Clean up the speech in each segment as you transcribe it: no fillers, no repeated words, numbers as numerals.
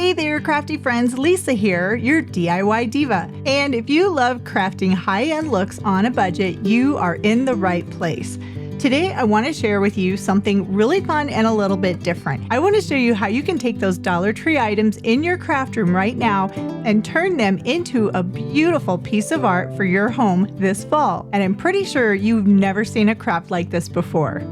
Hey there, crafty friends, Lisa here, your DIY diva. And if you love crafting high-end looks on a budget, you are in the right place. Today, I want to share with you something really fun and a little bit different. I want to show you how you can take those Dollar Tree items in your craft room right now and turn them into a beautiful piece of art for your home this fall. And I'm pretty sure you've never seen a craft like this before.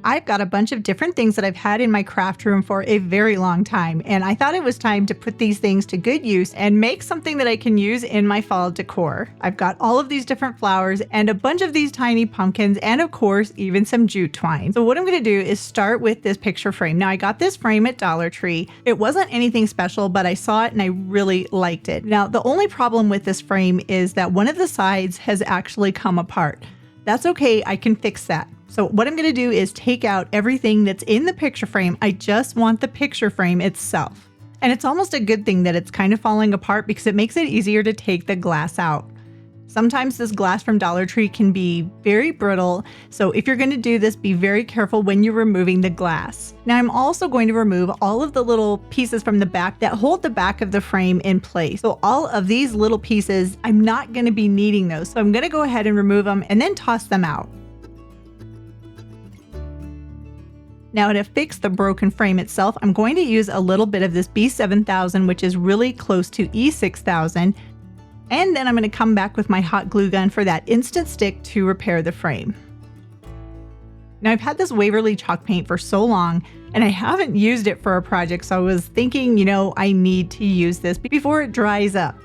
I've got a bunch of different things that I've had in my craft room for a very long time, and I thought it was time to put these things to good use and make something that I can use in my fall decor. I've got all of these different flowers and a bunch of these tiny pumpkins and of course even some jute twine. So what I'm going to do is start with this picture frame. Now I got this frame at Dollar Tree. It wasn't anything special, but I saw it and I really liked it. Now the only problem with this frame is that one of the sides has actually come apart. That's okay, I can fix that. So what I'm going to do is take out everything that's in the picture frame. I just want the picture frame itself. And it's almost a good thing that it's kind of falling apart because it makes it easier to take the glass out. Sometimes this glass from Dollar Tree can be very brittle, so if you're going to do this, be very careful when you're removing the glass. Now I'm also going to remove all of the little pieces from the back that hold the back of the frame in place. So all of these little pieces, I'm not going to be needing those, so I'm going to go ahead and remove them and then toss them out. Now to fix the broken frame itself, I'm going to use a little bit of this B7000, which is really close to E6000. And then I'm going to come back with my hot glue gun for that instant stick to repair the frame. Now I've had this Waverly chalk paint for so long and I haven't used it for a project, so I was thinking, I need to use this before it dries up.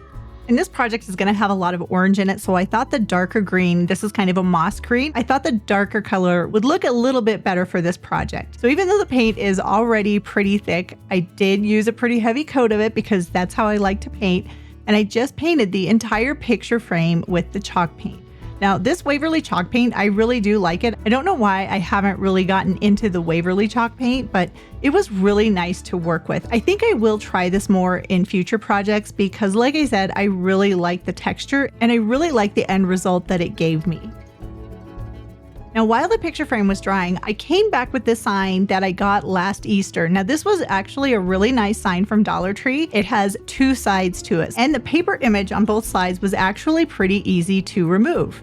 And this project is going to have a lot of orange in it, so I thought the darker green, this is kind of a moss green, I thought the darker color would look a little bit better for this project. So even though the paint is already pretty thick, I did use a pretty heavy coat of it because that's how I like to paint, and I just painted the entire picture frame with the chalk paint. Now this Waverly chalk paint, I really do like it. I don't know why I haven't really gotten into the Waverly chalk paint, but it was really nice to work with. I think I will try this more in future projects because like I said, I really like the texture and I really like the end result that it gave me. Now while the picture frame was drying, I came back with this sign that I got last Easter. Now this was actually a really nice sign from Dollar Tree. It has two sides to it, and the paper image on both sides was actually pretty easy to remove.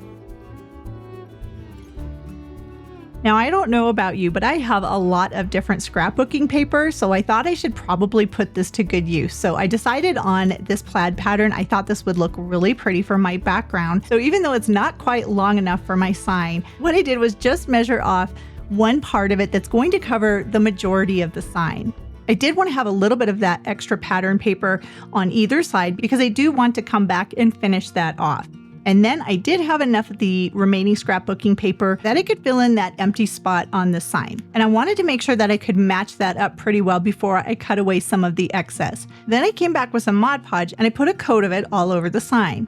Now I don't know about you, but I have a lot of different scrapbooking paper, so I thought I should probably put this to good use. So I decided on this plaid pattern. I thought this would look really pretty for my background. So even though it's not quite long enough for my sign, what I did was just measure off one part of it that's going to cover the majority of the sign. I did want to have a little bit of that extra pattern paper on either side because I do want to come back and finish that off. And then I did have enough of the remaining scrapbooking paper that I could fill in that empty spot on the sign. And I wanted to make sure that I could match that up pretty well before I cut away some of the excess. Then I came back with some Mod Podge and I put a coat of it all over the sign.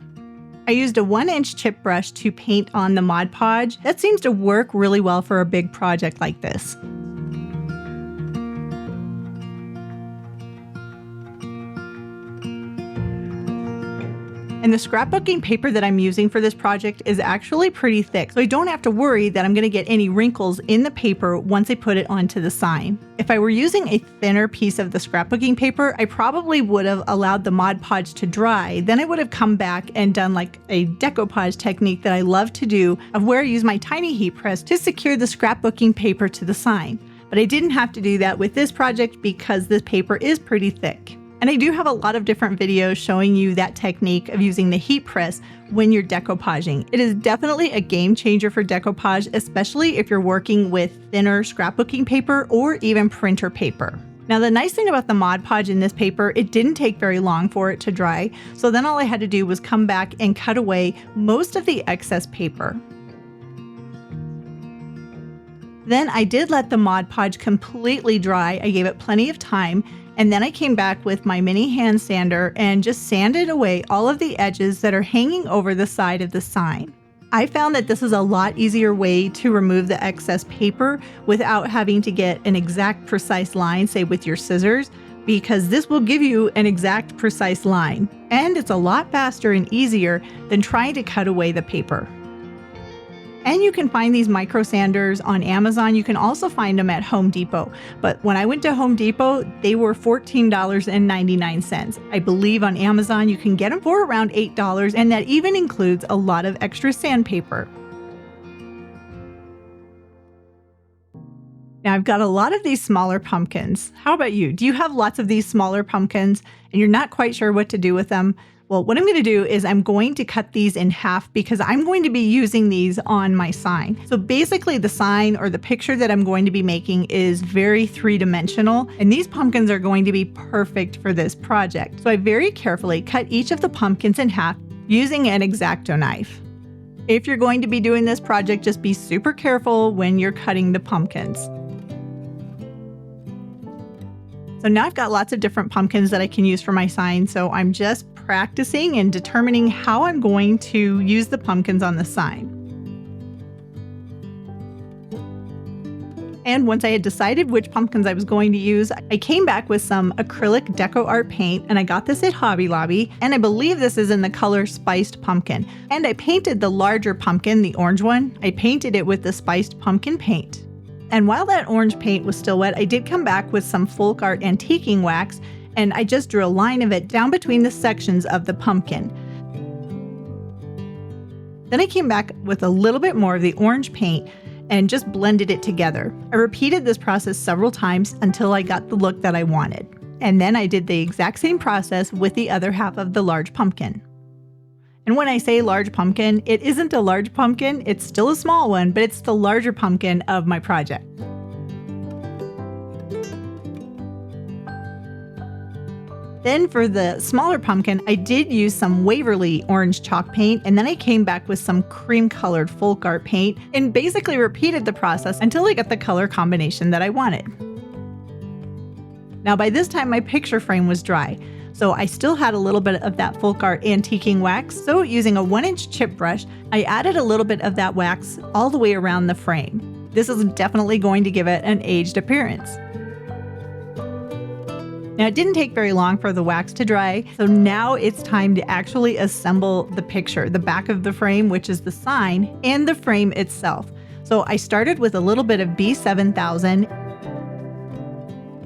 I used a 1-inch chip brush to paint on the Mod Podge. That seems to work really well for a big project like this. And the scrapbooking paper that I'm using for this project is actually pretty thick, so I don't have to worry that I'm going to get any wrinkles in the paper once I put it onto the sign. If I were using a thinner piece of the scrapbooking paper, I probably would have allowed the Mod Podge to dry. Then I would have come back and done like a decoupage technique that I love to do, of where I use my tiny heat press to secure the scrapbooking paper to the sign. But I didn't have to do that with this project because this paper is pretty thick. And I do have a lot of different videos showing you that technique of using the heat press when you're decoupaging. It is definitely a game changer for decoupage, especially if you're working with thinner scrapbooking paper or even printer paper. Now the nice thing about the Mod Podge in this paper, it didn't take very long for it to dry, so then all I had to do was come back and cut away most of the excess paper. Then I did let the Mod Podge completely dry. I gave it plenty of time. And then I came back with my mini hand sander and just sanded away all of the edges that are hanging over the side of the sign. I found that this is a lot easier way to remove the excess paper without having to get an exact precise line, say with your scissors, because this will give you an exact precise line. And it's a lot faster and easier than trying to cut away the paper. And you can find these micro sanders on Amazon. You can also find them at Home Depot. But when I went to Home Depot, they were $14.99. I believe on Amazon you can get them for around $8, and that even includes a lot of extra sandpaper. Now I've got a lot of these smaller pumpkins. How about you? Do you have lots of these smaller pumpkins and you're not quite sure what to do with them? Well, what I'm going to do is I'm going to cut these in half because I'm going to be using these on my sign. So basically the sign or the picture that I'm going to be making is very three-dimensional, and these pumpkins are going to be perfect for this project. So I very carefully cut each of the pumpkins in half using an X-Acto knife. If you're going to be doing this project, just be super careful when you're cutting the pumpkins. So now I've got lots of different pumpkins that I can use for my sign, so I'm just practicing and determining how I'm going to use the pumpkins on the sign. And once I had decided which pumpkins I was going to use, I came back with some acrylic deco art paint, and I got this at Hobby Lobby, and I believe this is in the color Spiced Pumpkin. And I painted the larger pumpkin, the orange one, I painted it with the Spiced Pumpkin paint. And while that orange paint was still wet, I did come back with some folk art antiquing wax, and I just drew a line of it down between the sections of the pumpkin. Then I came back with a little bit more of the orange paint and just blended it together. I repeated this process several times until I got the look that I wanted. And then I did the exact same process with the other half of the large pumpkin. And when I say large pumpkin, it isn't a large pumpkin, it's still a small one, but it's the larger pumpkin of my project. Then for the smaller pumpkin, I did use some Waverly orange chalk paint, and then I came back with some cream-colored folk art paint and basically repeated the process until I got the color combination that I wanted. Now by this time my picture frame was dry, so I still had a little bit of that folk art antiquing wax, so using a 1-inch chip brush, I added a little bit of that wax all the way around the frame. This is definitely going to give it an aged appearance. Now it didn't take very long for the wax to dry, so now it's time to actually assemble the picture, the back of the frame, which is the sign, and the frame itself. So I started with a little bit of B7000,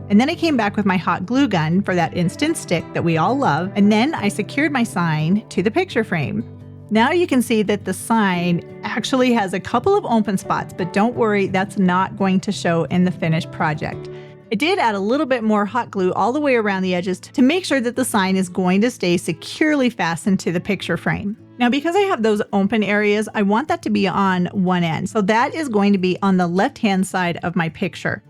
and then I came back with my hot glue gun for that instant stick that we all love, and then I secured my sign to the picture frame. Now you can see that the sign actually has a couple of open spots, but don't worry, that's not going to show in the finished project. I did add a little bit more hot glue all the way around the edges to make sure that the sign is going to stay securely fastened to the picture frame. Now because I have those open areas, I want that to be on one end. So that is going to be on the left-hand side of my picture.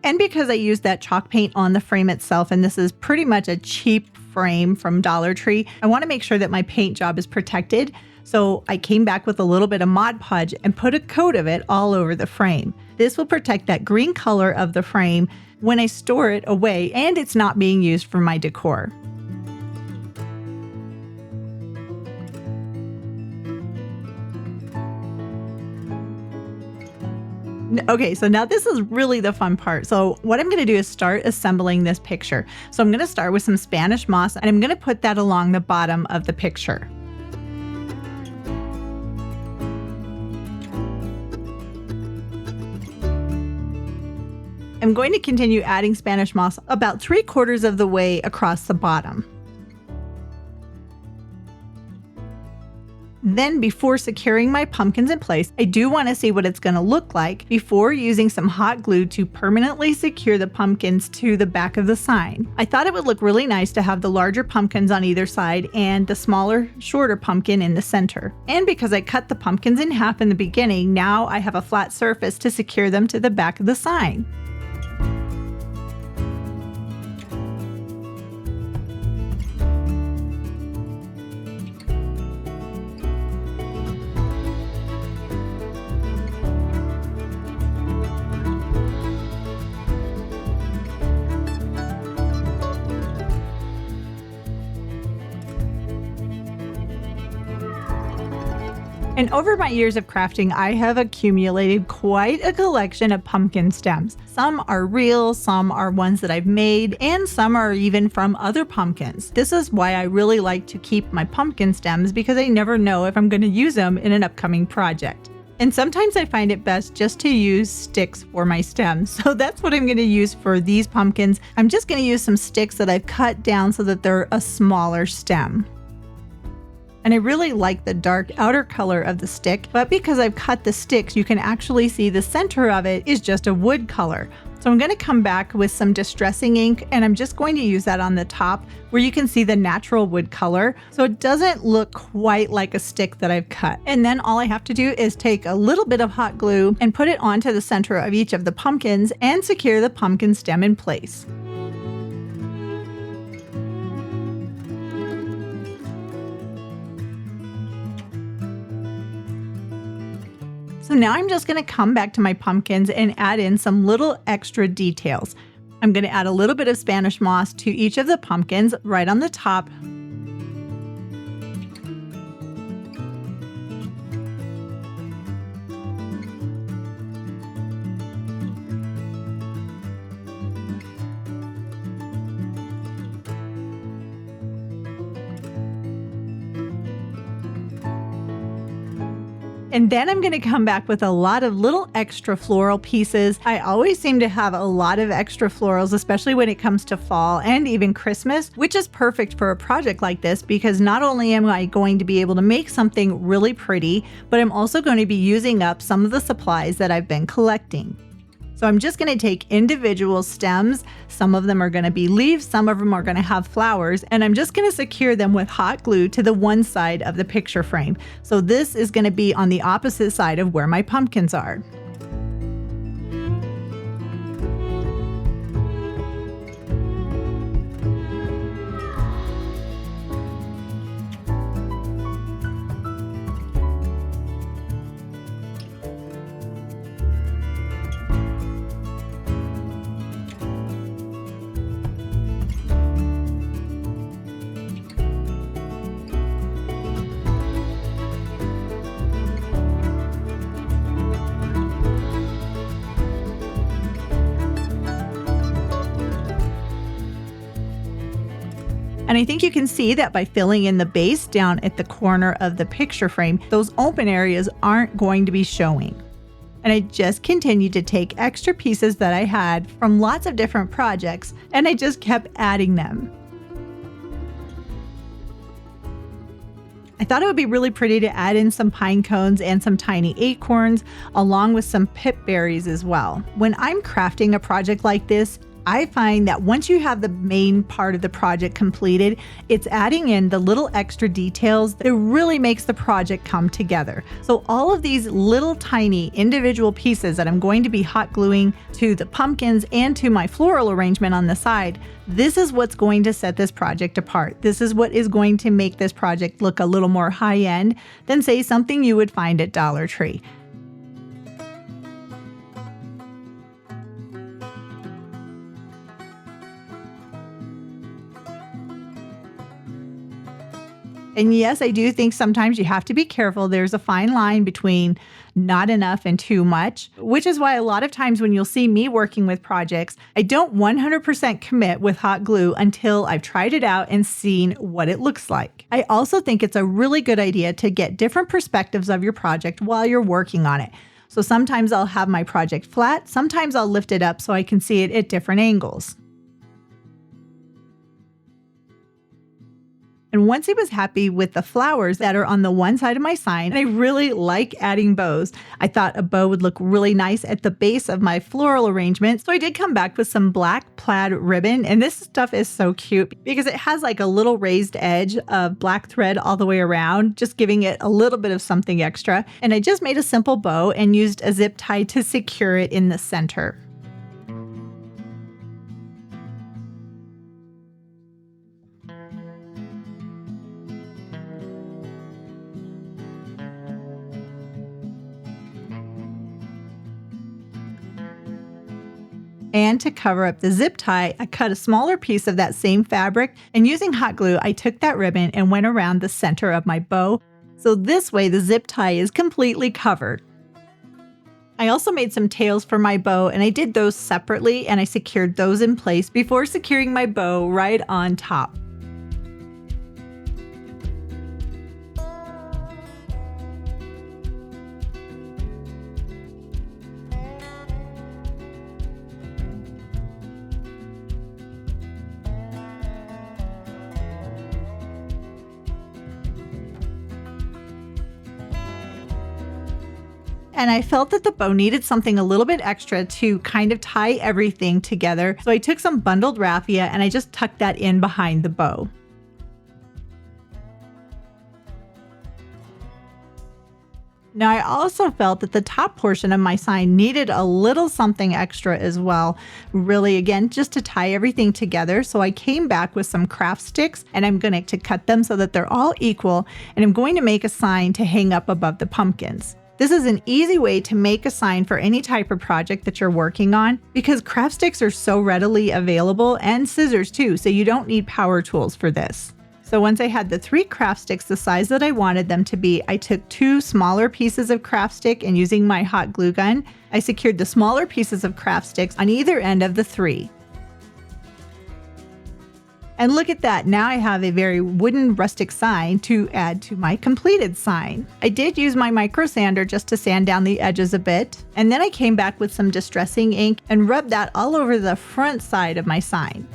And because I used that chalk paint on the frame itself, and this is pretty much a cheap frame from Dollar Tree, I want to make sure that my paint job is protected. So I came back with a little bit of Mod Podge and put a coat of it all over the frame. This will protect that green color of the frame when I store it away and it's not being used for my decor. Okay, so now this is really the fun part. So what I'm going to do is start assembling this picture. So I'm going to start with some Spanish moss, and I'm going to put that along the bottom of the picture. I'm going to continue adding Spanish moss about 3/4 of the way across the bottom. Then before securing my pumpkins in place, I do want to see what it's going to look like before using some hot glue to permanently secure the pumpkins to the back of the sign. I thought it would look really nice to have the larger pumpkins on either side and the smaller, shorter pumpkin in the center. And because I cut the pumpkins in half in the beginning, now I have a flat surface to secure them to the back of the sign. And over my years of crafting, I have accumulated quite a collection of pumpkin stems. Some are real, some are ones that I've made, and some are even from other pumpkins. This is why I really like to keep my pumpkin stems, because I never know if I'm going to use them in an upcoming project. And sometimes I find it best just to use sticks for my stems. So that's what I'm going to use for these pumpkins. I'm just going to use some sticks that I've cut down so that they're a smaller stem. And I really like the dark outer color of the stick, but because I've cut the sticks, you can actually see the center of it is just a wood color. So I'm going to come back with some distressing ink, and I'm just going to use that on the top where you can see the natural wood color, so it doesn't look quite like a stick that I've cut. And then all I have to do is take a little bit of hot glue and put it onto the center of each of the pumpkins and secure the pumpkin stem in place. So now I'm just going to come back to my pumpkins and add in some little extra details. I'm going to add a little bit of Spanish moss to each of the pumpkins right on the top. And then I'm going to come back with a lot of little extra floral pieces. I always seem to have a lot of extra florals, especially when it comes to fall and even Christmas, which is perfect for a project like this because not only am I going to be able to make something really pretty, but I'm also going to be using up some of the supplies that I've been collecting. So I'm just going to take individual stems. Some of them are going to be leaves, some of them are going to have flowers, and I'm just going to secure them with hot glue to the one side of the picture frame. So this is going to be on the opposite side of where my pumpkins are. And I think you can see that by filling in the base down at the corner of the picture frame, those open areas aren't going to be showing. And I just continued to take extra pieces that I had from lots of different projects, and I just kept adding them. I thought it would be really pretty to add in some pine cones and some tiny acorns, along with some pip berries as well. When I'm crafting a project like this, I find that once you have the main part of the project completed, it's adding in the little extra details that really makes the project come together. So all of these little tiny individual pieces that I'm going to be hot gluing to the pumpkins and to my floral arrangement on the side, this is what's going to set this project apart. This is what is going to make this project look a little more high-end than, say, something you would find at Dollar Tree. And yes, I do think sometimes you have to be careful. There's a fine line between not enough and too much, which is why a lot of times when you'll see me working with projects, I don't 100% commit with hot glue until I've tried it out and seen what it looks like. I also think it's a really good idea to get different perspectives of your project while you're working on it. So sometimes I'll have my project flat, sometimes I'll lift it up so I can see it at different angles. And once he was happy with the flowers that are on the one side of my sign, and I really like adding bows. I thought a bow would look really nice at the base of my floral arrangement. So I did come back with some black plaid ribbon. And this stuff is so cute because it has like a little raised edge of black thread all the way around, just giving it a little bit of something extra. And I just made a simple bow and used a zip tie to secure it in the center. And to cover up the zip tie, I cut a smaller piece of that same fabric, and using hot glue, I took that ribbon and went around the center of my bow. So this way the zip tie is completely covered. I also made some tails for my bow, and I did those separately, and I secured those in place before securing my bow right on top. And I felt that the bow needed something a little bit extra to kind of tie everything together. So I took some bundled raffia and I just tucked that in behind the bow. Now I also felt that the top portion of my sign needed a little something extra as well. Really, again, just to tie everything together. So I came back with some craft sticks and I'm going to cut them so that they're all equal. And I'm going to make a sign to hang up above the pumpkins. This is an easy way to make a sign for any type of project that you're working on because craft sticks are so readily available, and scissors too, so you don't need power tools for this. So once I had the 3 craft sticks the size that I wanted them to be, I took 2 smaller pieces of craft stick and using my hot glue gun, I secured the smaller pieces of craft sticks on either end of the 3. And look at that, now I have a very wooden rustic sign to add to my completed sign. I did use my micro sander just to sand down the edges a bit, and then I came back with some distressing ink and rubbed that all over the front side of my sign.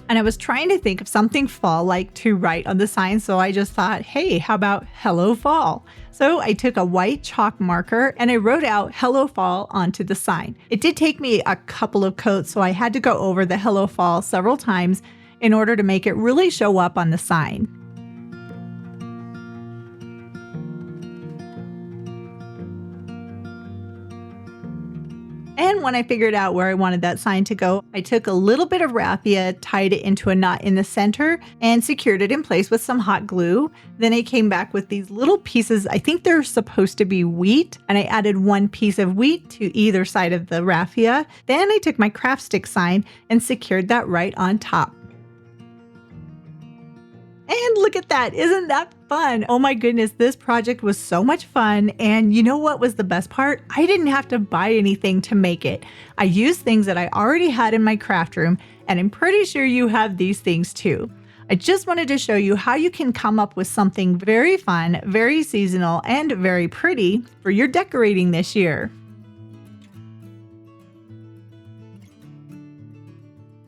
And I was trying to think of something fall-like to write on the sign, so I just thought, hey, how about Hello Fall? So I took a white chalk marker and I wrote out Hello Fall onto the sign. It did take me a couple of coats, so I had to go over the Hello Fall several times in order to make it really show up on the sign. And when I figured out where I wanted that sign to go, I took a little bit of raffia, tied it into a knot in the center, and secured it in place with some hot glue. Then I came back with these little pieces, I think they're supposed to be wheat, and I added 1 piece of wheat to either side of the raffia. Then I took my craft stick sign and secured that right on top. And look at that, isn't that fun? Oh my goodness, this project was so much fun. And you know what was the best part? I didn't have to buy anything to make it. I used things that I already had in my craft room, and I'm pretty sure you have these things too. I just wanted to show you how you can come up with something very fun, very seasonal, and very pretty for your decorating this year.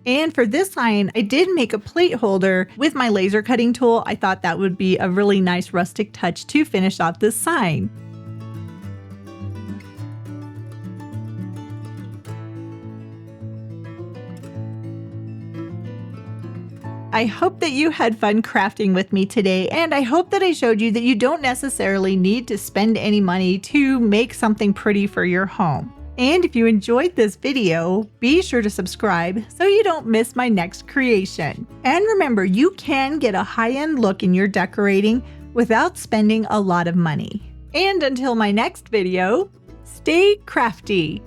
And for this sign, I did make a plate holder with my laser cutting tool. I thought that would be a really nice rustic touch to finish off this sign. I hope that you had fun crafting with me today, and I hope that I showed you that you don't necessarily need to spend any money to make something pretty for your home. And if you enjoyed this video, be sure to subscribe so you don't miss my next creation. And remember, you can get a high-end look in your decorating without spending a lot of money. And until my next video, stay crafty!